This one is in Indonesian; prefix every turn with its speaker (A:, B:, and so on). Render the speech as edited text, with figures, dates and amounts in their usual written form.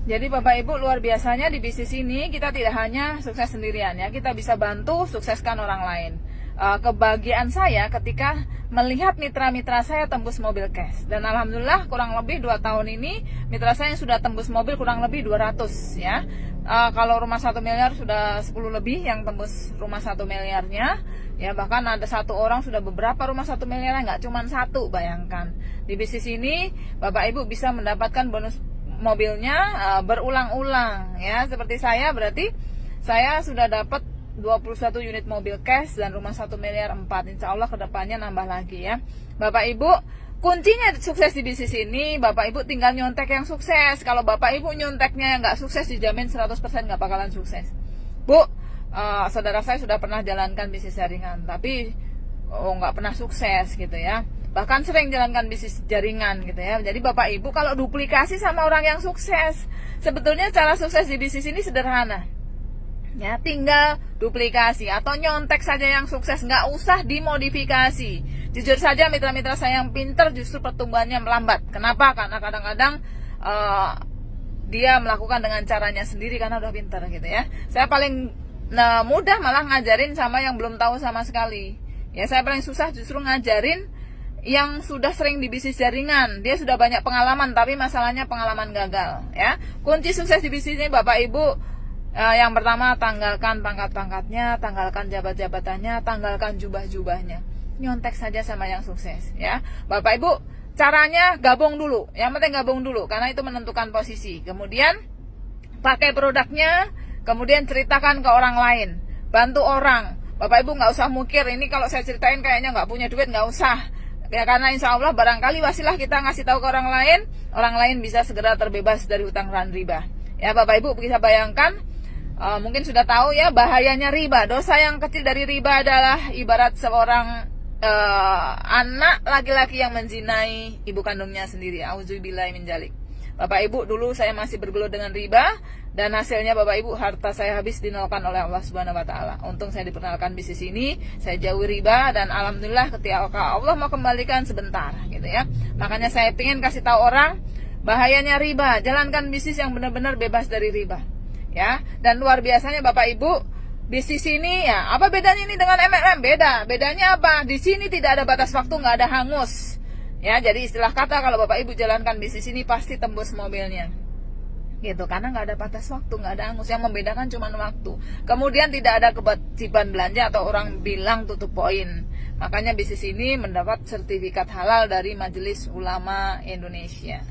A: Jadi Bapak Ibu, luar biasanya di bisnis ini kita tidak hanya sukses sendirian ya, kita bisa bantu sukseskan orang lain. Kebahagiaan saya ketika melihat mitra-mitra saya tembus mobil cash. Dan alhamdulillah kurang lebih 2 tahun ini mitra saya yang sudah tembus mobil kurang lebih 200 ya. Kalau rumah 1 miliar sudah 10 lebih yang tembus rumah 1 miliarnya. Ya, bahkan ada satu orang sudah beberapa rumah 1 miliar, nggak cuma satu, bayangkan. Di bisnis ini Bapak Ibu bisa mendapatkan bonus mobilnya berulang-ulang ya. Seperti saya, berarti saya sudah dapat 21 unit mobil cash dan rumah 1 miliar 4. Insya Allah kedepannya nambah lagi ya. Bapak Ibu, kuncinya sukses di bisnis ini, Bapak Ibu tinggal nyontek yang sukses. Kalau Bapak Ibu nyonteknya yang nggak sukses, dijamin 100% nggak bakalan sukses. Bu, saudara saya sudah pernah jalankan bisnis jaringan, tapi nggak pernah sukses gitu ya. Bahkan sering jalankan bisnis jaringan gitu ya. Jadi Bapak Ibu kalau duplikasi sama orang yang sukses, sebetulnya cara sukses di bisnis ini sederhana ya, tinggal duplikasi atau nyontek saja yang sukses, nggak usah dimodifikasi. Jujur saja mitra-mitra saya yang pinter justru pertumbuhannya melambat. Kenapa? Karena kadang-kadang dia melakukan dengan caranya sendiri karena udah pinter gitu ya. Saya paling mudah malah ngajarin sama yang belum tahu sama sekali ya. Saya paling susah justru ngajarin yang sudah sering di bisnis jaringan. Dia sudah banyak pengalaman, tapi masalahnya pengalaman gagal ya. Kunci sukses di bisnis ini Bapak Ibu, yang pertama, tanggalkan pangkat-pangkatnya, tanggalkan jabat-jabatannya, tanggalkan jubah-jubahnya. Nyontek saja sama yang sukses ya. Bapak Ibu, caranya gabung dulu. Yang penting gabung dulu karena itu menentukan posisi. Kemudian pakai produknya, kemudian ceritakan ke orang lain. Bantu orang. Bapak Ibu nggak usah mukir, ini kalau saya ceritain kayaknya nggak punya duit, nggak usah. Ya, karena insya Allah barangkali wasilah kita ngasih tahu ke orang lain bisa segera terbebas dari hutang dan riba. Ya Bapak Ibu bisa bayangkan, mungkin sudah tahu ya bahayanya riba. Dosa yang kecil dari riba adalah ibarat seorang anak laki-laki yang menzinai ibu kandungnya sendiri. Auzubillahi min dzalik. Bapak Ibu, dulu saya masih bergelut dengan riba dan hasilnya Bapak Ibu harta saya habis dinolkan oleh Allah Subhanahu wa taala. Untung saya diperkenalkan bisnis ini, saya jauhi riba dan alhamdulillah ketika Allah mau kembalikan sebentar gitu ya. Makanya saya ingin kasih tahu orang bahayanya riba. Jalankan bisnis yang benar-benar bebas dari riba. Ya, dan luar biasanya Bapak Ibu, bisnis ini ya, apa bedanya ini dengan MLM? Bedanya apa? Di sini tidak ada batas waktu, nggak ada hangus. Ya, jadi istilah kata kalau Bapak Ibu jalankan bisnis ini pasti tembus mobilnya. Gitu, karena nggak ada batas waktu, nggak ada hangus. Yang membedakan cuma waktu. Kemudian tidak ada kewajiban belanja atau orang bilang tutup poin. Makanya bisnis ini mendapat sertifikat halal dari Majelis Ulama Indonesia.